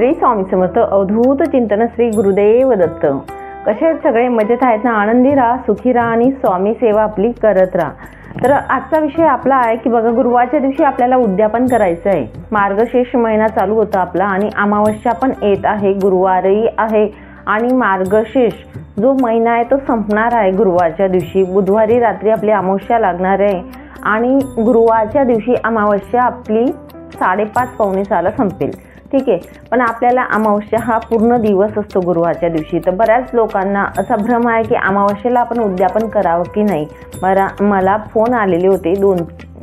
श्री स्वामी समर्थ अवधूत चिंतन श्री गुरुदेव दत्त। कसे आहेत सगळे? मजेत आहेत ना? आनंदी राहा, सुखी राहा आणि स्वामी सेवा आपली करत राहा। तर आजचा विषय आपला आहे की बघा, गुरुवारच्या दिवशी आपल्याला उद्यापन करायचं आहे। मार्गशीर्ष महिना चालू होता आपला आणि अमावस्या पण येत आहे, गुरुवारही आहे आणि मार्गशीर्ष जो महिना आहे तो संपणार आहे गुरुवारच्या दिवशी। बुधवारी रात्री आपली अमावस्या लागणार आहे आणि गुरुवारच्या दिवशी अमावस्या आपली 5:30 पावणे 6ला संपेल। ठीक आहे, पण आपल्याला अमावस्या हा पूर्ण दिवस असतो गुरुवारच्या दिवशी। तर बऱ्याच लोकांना असा भ्रम आहे की अमावस्येला आपण उद्यापन करावं की नाही। मला फोन आलेले होते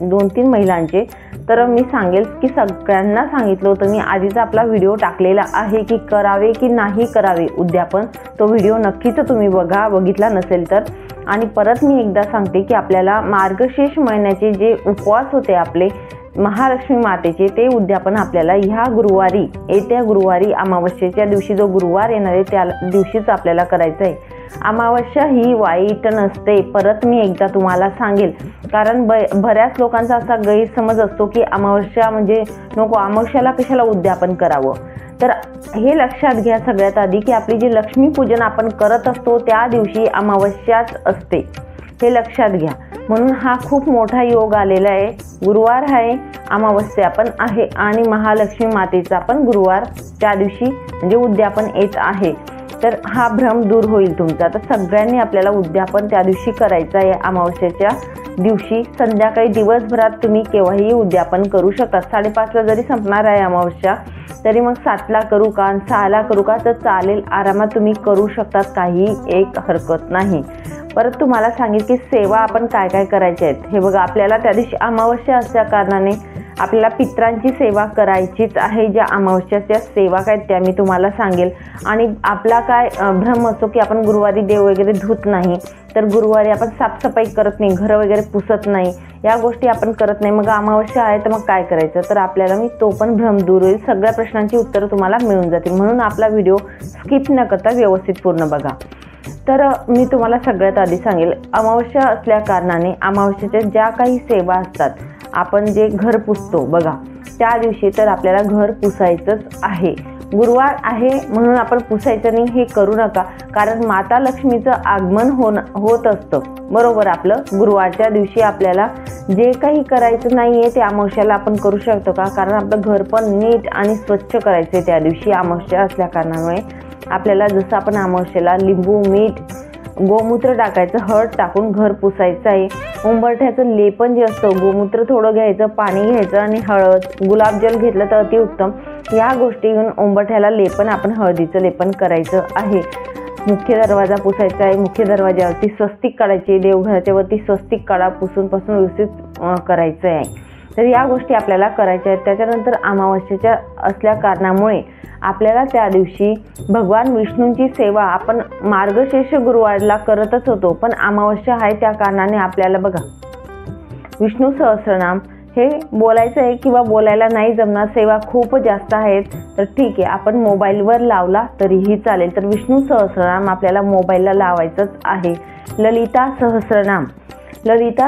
दोन तीन महिलांचे। तर मी सांगेल की सगळ्यांना सांगितलं होतं मी आधीचा आपला व्हिडिओ टाकलेला आहे की करावे की नाही करावे उद्यापन। तो व्हिडिओ नक्कीच तुम्ही बघितला नसेल तर। आणि परत मी एकदा सांगते की आपल्याला मार्गशीर्ष महिन्याचे जे उपवास होते आपले महालक्ष्मी मातेचे, ते उद्यापन आपल्याला ह्या गुरुवारी, येत्या गुरुवारी अमावस्येच्या दिवशी जो गुरुवार येणार आहे त्या दिवशीच आपल्याला करायचं आहे। अमावस्या ही वाईट नसते, परत मी एकदा तुम्हाला सांगेल, कारण बऱ्याच लोकांचा असा गैरसमज असतो की अमावस्या म्हणजे नको, अमावस्याला कशाला उद्यापन करावं। तर हे लक्षात घ्या सगळ्यात आधी की आपली जी लक्ष्मीपूजन आपण करत असतो त्या दिवशी अमावस्याच असते, हे लक्षात घ्या। म्हणून हा खूप मोठा योग आलेला आहे। गुरुवार आहे, अमावस्या पण आहे आणि महालक्ष्मी मातेचा पण गुरुवार त्या दिवशी म्हणजे उद्यापन येत आहे। तर हा भ्रम दूर होईल तुमचा। तर सगळ्यांनी आपल्याला उद्यापन त्या दिवशी करायचं आहे। अमावस्येच्या दिवशी संध्याकाळी दिवसभरात तुम्ही केव्हाही उद्यापन करू शकता। 5:30ला जरी संपणार आहे अमावस्या तरी मग 7ला करू का 6ला करू का तर चालेल, आरामात तुम्ही करू शकतात, काही एक हरकत नाही। परत तुम्हाला सांगेल की सेवा आपण काय काय करायचे आहेत। हे बघा, आपल्याला त्या दिवशी अमावस्या असल्या कारणाने आपल्याला पितरांची सेवा करायचीच आहे। ज्या अमावस्याच्या सेवा काय त्या मी तुम्हाला सांगेल। आणि आपला काय भ्रम असतो की आपण गुरुवारी देव वगैरे धुत नाही, तर गुरुवारी आपण साफसफाई करत नाही, घर वगैरे पुसत नाही, या गोष्टी आपण करत नाही। मग अमावस्या आहे तर मग काय करायचं? तर आपल्याला मी तो पण भ्रम दूर होईल, सगळ्या प्रश्नांची उत्तरं तुम्हाला मिळून जातील। म्हणून आपला व्हिडिओ स्किप न करता व्यवस्थित पूर्ण बघा। तर मी तुम्हाला सगळ्यात आधी सांगेल, अमावस्या असल्या कारणाने अमावस्येच्या ज्या काही सेवा असतात, आपण जे घर पुसतो बघा त्या दिवशी, तर आपल्याला घर पुसायचंच आहे। गुरुवार आहे म्हणून आपण पुसायचं नाही हे करू नका, कारण माता लक्ष्मीचं आगमन होत असतं बरोबर आपलं गुरुवारच्या दिवशी। आपल्याला जे काही करायचं नाही आहे ते अमावस्याला आपण करू शकतो का? कारण आपलं घर पण नीट आणि स्वच्छ करायचं आहे त्या दिवशी अमावस्या असल्या कारणामुळे। आपल्याला जसं आपण अमावस्येला लिंबू, मीठ, गोमूत्र टाकायचं, हळद टाकून घर पुसायचं आहे। उंबरठ्याचं लेपन जे असतं, गोमूत्र थोडं घ्यायचं, पाणी घ्यायचं आणि हळद, गुलाबजल घेतलं तर अतिउत्तम। या गोष्टी घेऊन उंबरठ्याला लेपन, आपण हळदीचं लेपन करायचं आहे। मुख्य दरवाजा पुसायचा आहे, मुख्य दरवाज्यावरती स्वस्तिक काढायची, देवघराच्या वरती स्वस्तिक काढा, पुसून व्यवस्थित करायचं आहे। तर या गोष्टी आपल्याला करायच्या आहेत। त्याच्यानंतर अमावस्येच्या असल्या कारणामुळे आपल्याला त्या दिवशी भगवान विष्णूंची सेवा आपण मार्गशीर्ष गुरुवारला करतच होतो, पण अमावस्या आहे त्या कारणाने आपल्याला बघा विष्णू सहस्रनाम हे बोलायचं आहे किंवा बोलायला नाही जमणार, सेवा खूप जास्त आहेत, तर ठीक आहे आपण मोबाईलवर लावला तरीही चालेल। तर विष्णू सहस्रनाम आपल्याला मोबाईलला लावायचंच आहे। ललिता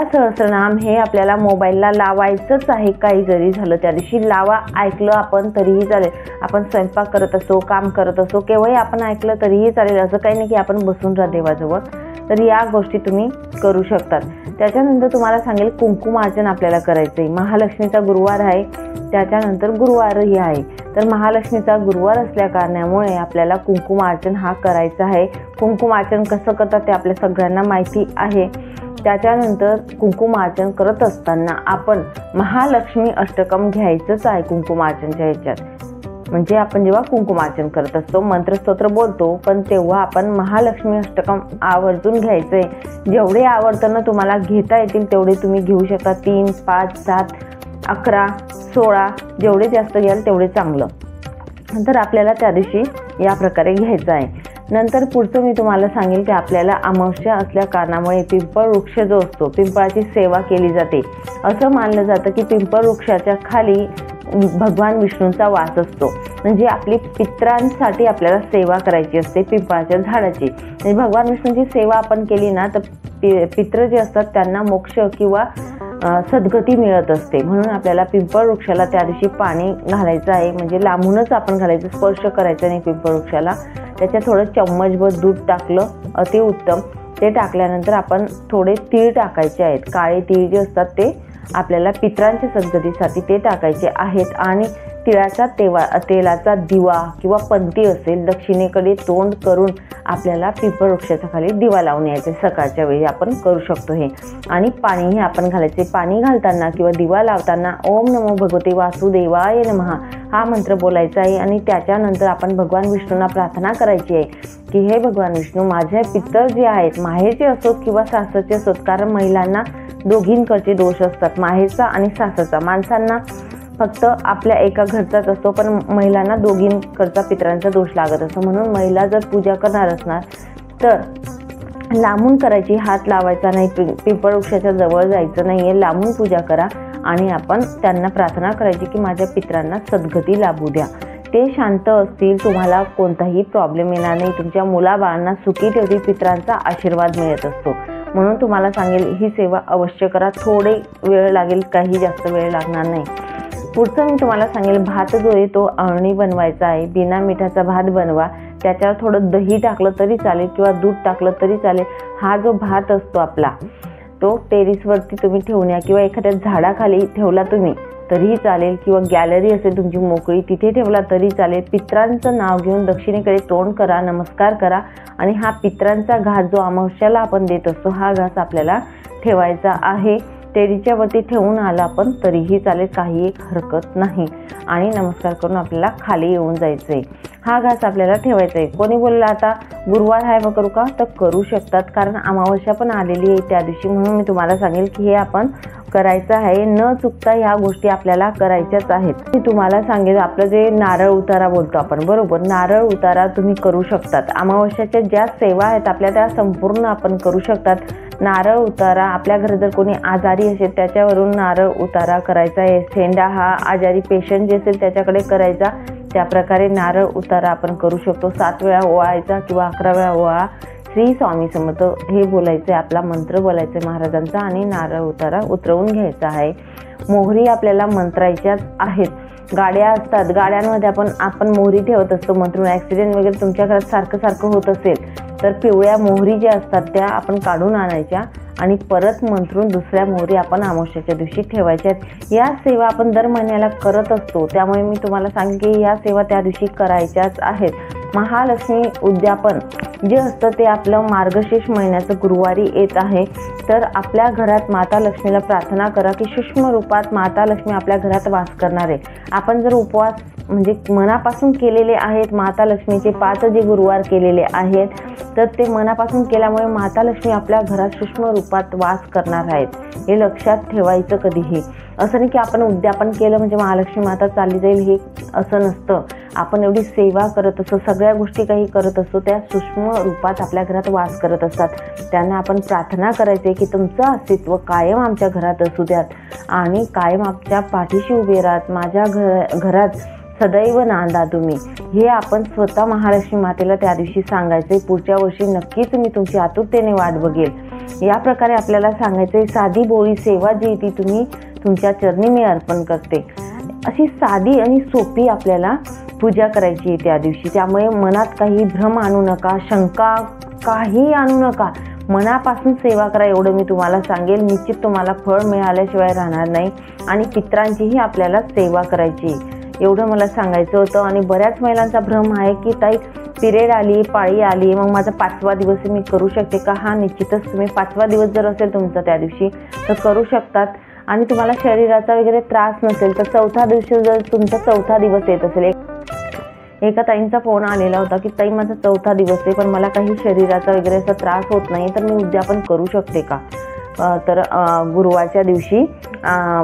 सहस्रनाम हे आपल्याला मोबाईलला लावायचंच आहे। काही जरी झालं त्या दिवशी लावा, ऐकलं आपण तरीही चालेल। आपण स्वयंपाक करत असो, काम करत असो, केव्हाही आपण ऐकलं तरीही चालेल, असं काही नाही की आपण बसून राहा देवाजवळ। तर या गोष्टी तुम्ही करू शकतात। त्याच्यानंतर तुम्हाला सांगेल कुंकुमार्चन आपल्याला करायचं आहे। महालक्ष्मीचा गुरुवार आहे, त्याच्यानंतर गुरुवारही आहे। तर महालक्ष्मीचा गुरुवार असल्या कारणामुळे आपल्याला कुंकुमार्चन हा करायचा आहे। कुंकुमार्चन कसं करतात ते आपल्या सगळ्यांना माहिती आहे। त्याच्यानंतर कुंकुमार्चन करत असताना आपण महालक्ष्मी अष्टकम घ्यायचंच आहे कुंकुमार्चनच्या ह्याच्यात। म्हणजे आपण जेव्हा कुंकुमार्चन करत असतो, मंत्रस्तोत्र बोलतो, पण तेव्हा आपण महालक्ष्मी अष्टकम आवर्जून घ्यायचंय। जेवढे आवडतं ना तुम्हाला घेता येतील तेवढे तुम्ही घेऊ शकता। 3, 5, 7, 11, 16 जेवढे जास्त घ्याल तेवढे चांगलं। नंतर आपल्याला त्या दिवशी या प्रकारे घ्यायचं आहे। नंतर पुढचं मी तुम्हाला सांगेल की आपल्याला अमावस्या असल्या कारणामुळे पिंपळ वृक्ष जो असतो, पिंपळाची सेवा केली जाते। असं मानलं जातं की पिंपळ वृक्षाच्या खाली भगवान विष्णूंचा वास असतो, म्हणजे आपली पितरांसाठी आपल्याला सेवा करायची असते पिंपळाच्या झाडाची। म्हणजे भगवान विष्णूंची सेवा आपण केली ना तर पित्र जे असतात त्यांना मोक्ष किंवा सद्गती मिळत असते. म्हणून आपल्याला पिंपळ वृक्षाला त्या दिवशी पाणी घालायचं आहे, म्हणजे लांबूनच आपण घालायचं, स्पर्श करायचं नाही पिंपळ वृक्षाला. त्याच्यात थोडं चम्मचभर दूध टाकलं अतिउत्तम. ते टाकल्यानंतर आपण थोडे तीळ टाकायचे आहेत. काळे तीळ जे असतात ते आपल्याला पितरांच्या सद्गतीसाठी ते टाकायचे आहेत. आणि तिळाचा तेलाचा दिवा किंवा पंती असेल दक्षिणेकडे तोंड करून आपल्याला पिंपळ वृक्षाच्या खाली दिवा लावून यायचे. सकाळच्या वेळी आपण करू शकतो हे. आणि पाणीही आपण घालायचे. पाणी घालताना किंवा दिवा लावताना ओम नमो भगवते वासुदेवाय नमः हा मंत्र बोलायचा आहे. आणि त्याच्यानंतर आपण भगवान विष्णूंना प्रार्थना करायची आहे की हे भगवान विष्णू, माझे पितर जे आहेत, माहेरचे असोत किंवा सासरचे असोत, कारण महिलांना दोघींकडचे दोष असतात, माहेरचा आणि सासरचा. माणसांना फक्त आपल्या एका घरचाच असतो, पण महिलांना दोघींकडचा पितरांचा दोष लागत असतो. म्हणून महिला जर पूजा करणार असणार तर लांबून करायची, हात लावायचा नाही, पिंपळ वृक्षाच्या जवळ जायचं नाही आहे, लांबून पूजा करा. आणि आपण त्यांना प्रार्थना करायची की माझ्या पितरांना सद्गती लाभू द्या, ते शांत असतील, तुम्हाला कोणताही प्रॉब्लेम येणार नाही, तुमच्या मुलाबाळांना सुखी ठेवतील, पितरांचा आशीर्वाद मिळत असतो. म्हणून तुम्हाला सांगेल ही सेवा अवश्य करा. थोडे वेळ लागेल, काही जास्त वेळ लागणार नाही. पुढचं मी तुम्हाला सांगेल, भात जो आहे तो अळणी बनवायचा आहे. बिना मिठाचा भात बनवा. त्याच्यावर थोडं दही टाकलं तरी चालेल किंवा दूध टाकलं तरी चालेल. हा जो भात असतो आपला तो टेरिसवरती तुम्ही ठेवून या किंवा एखाद्या झाडाखाली ठेवला तुम्ही तरीही चालेल, किंवा गॅलरी असेल तुमची मोकळी तिथे ठेवला तरी चालेल. पितरांचं नाव घेऊन दक्षिणेकडे तोंड करा, नमस्कार करा. आणि हा पितरांचा घास जो अमावस्याला आपण देत असतो हा घास आपल्याला ठेवायचा आहे. टेरीच्या वरती ठेवून आला आपण तरीही चालेल, काही एक हरकत नाही. आणि नमस्कार करून आपल्याला खाली येऊन जायचं आहे. हा घास आपल्याला ठेवायचा आहे. कोणी बोलला आता गुरुवार आहे मग करू का, तर करू शकतात, कारण अमावस्या पण आलेली आहे त्या दिवशी. म्हणून मी तुम्हाला सांगेल की हे आपण करायचं आहे. न चुकता ह्या गोष्टी आपल्याला करायच्याच आहेत. मी तुम्हाला सांगेल आपलं जे नारळ उतारा बोलतो आपण, बरोबर, नारळ उतारा तुम्ही करू शकतात. अमावस्याच्या ज्या सेवा आहेत आपल्या त्या संपूर्ण आपण करू शकतात. नारळ उतारा, आपल्या घरात जर कोणी आजारी असेल त्याच्यावरून नारळ उतारा करायचा आहे. शेंडा हा आजारी पेशंट जे असेल त्याच्याकडे करायचा. त्याप्रकारे नारळ उतारा आपण करू शकतो. 7 वेळा ओवाळायचा किंवा 11 वेळा ओवाळा. श्री स्वामी समर्थ हे बोलायचं आहे, आपला मंत्र बोलायचा आहे महाराजांचा. आणि नारळ उतारा उतरवून घ्यायचा आहे. मोहरी आपल्याला मंत्रायच्याच आहेत. गाड्या असतात, गाड्यांमध्ये आपण मोहरी ठेवत असतो मंत्रून. ॲक्सिडेंट वगैरे तुमच्या घरात सारखं होत असेल तर पिवळ्या मोहरी ज्या असतात त्या आपण काढून आणायच्या आणि परत मंत्रून दुसऱ्या मोहरी आपण अमावस्येच्या दिवशी ठेवायच्या आहेत. या सेवा आपण दर महिन्याला करत असतो, त्यामुळे मी तुम्हाला सांगेन की या सेवा त्या दिवशी करायच्याच आहेत. महालक्ष्मी उद्यापन जे असतं ते आपलं मार्गशीर्ष महिन्याचं गुरुवारी येत आहे. तर आपल्या घरात माता लक्ष्मीला प्रार्थना करा की सूक्ष्म रूपात माता लक्ष्मी आपल्या घरात वास करणार आहे. आपण जर उपवास म्हणजे मनापासून केलेले आहेत, माता लक्ष्मीचे 5 जे गुरुवार केलेले आहेत, तर ते मनापासून केल्यामुळे माता लक्ष्मी आपल्या घरात सूक्ष्म रूपात वास करणार आहेत. हे लक्षात ठेवायचं कधीही. असं नाही की आपण उद्यापन केलं म्हणजे महालक्ष्मी माता चालली जाईल, हे असं नसतं. आपण एवढी सेवा करत असतो, सगळ्या गोष्टी काही करत असतो, त्या सूक्ष्म रूपात आपल्या घरात वास करत असतात. त्यांना आपण प्रार्थना करायचे की तुमचं अस्तित्व कायम आमच्या घरात असू द्यात आणि कायम आमच्या पाठीशी उभे राहत, माझ्या घरात सदैव नांदा तुम्ही. हे आपण स्वतः महालक्ष्मी मातेला त्या दिवशी सांगायचे. पुढच्या वर्षी नक्कीच मी तुमची आतुरतेने वाट बघेल. या प्रकारे आपल्याला सांगायचे. साधी बोळी सेवा जी ती तुम्ही तुमच्या चरणी मी अर्पण करते. अशी साधी आणि सोपी आपल्याला पूजा करायची त्या दिवशी. त्यामुळे मनात काही भ्रम आणू नका, शंका काही आणू नका. मनापासून सेवा करा, एवढं मी तुम्हाला सांगेल. निश्चित तुम्हाला फळ मिळाल्याशिवाय राहणार नाही. आणि पितरांचीही आपल्याला सेवा करायची, एवढं मला सांगायचं होतं. आणि बऱ्याच महिलांचा भ्रम आहे की ताई पिरियड आली, पाळी आली, मग माझा 5वा दिवस मी करू शकते का. हा निश्चितच तुम्ही 5वा दिवस जर असेल तुमचा त्या दिवशी तर करू शकतात. आणि तुम्हाला शरीराचा वगैरे त्रास नसेल तर 4था दिवशी जर तुमचा 4था दिवस येत असेल. एका ताईंचा फोन आलेला होता की ताई माझा 4था दिवस आहे पण मला काही शरीराचा वगैरे असा त्रास होत नाही, तर मी उद्यापन करू शकते का. तर गुरुवारच्या दिवशी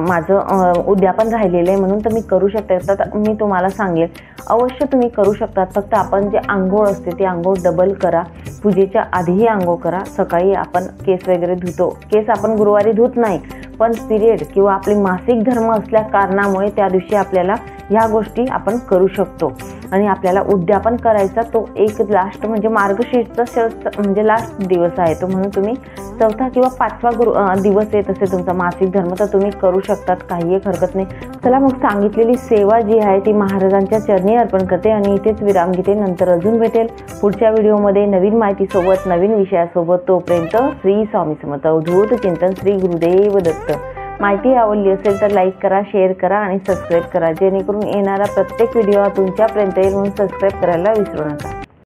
माझं उद्यापन राहिलेलं आहे म्हणून तर मी करू शकते. तर मी तुम्हाला सांगेल अवश्य तुम्ही करू शकतात. फक्त आपण जे आंघोळ असते ते आंघोळ डबल करा. पूजेच्या आधीही आंघोळ करा. सकाळी आपण केस वगैरे धुतो, केस आपण गुरुवारी धुत नाही, पण पिरियड किंवा आपले मासिक धर्म असल्या कारणामुळे त्या दिवशी आपल्याला ह्या गोष्टी आपण करू शकतो. आणि आपल्याला उद्यापन करायचा तो एक लास्ट म्हणजे मार्गशीर्षचा म्हणजे लास्ट दिवस आहे तो, म्हणून तुम्ही चौथा किंवा पाचवा दिवस येत असेल तुमचा मासिक धर्म, तर तुम्ही करू शकतात, काही एक हरकत नाही. चला मग सांगितलेली सेवा जी आहे ती महाराजांच्या चरणी अर्पण करते आणि इथेच विराम घेते. नंतर अजून भेटेल पुढच्या व्हिडिओमध्ये नवीन माहितीसोबत, नवीन विषयासोबत. तोपर्यंत श्री स्वामी समर्थ. अवधूत चिंतन श्री गुरुदेव दत्त. माहिती आवडली असेल तर लाईक करा, शेअर करा आणि सबस्क्राईब करा, जेणेकरून येणारा प्रत्येक व्हिडिओ तुमच्यापर्यंत येईल, म्हणून सबस्क्राईब करायला विसरू नका.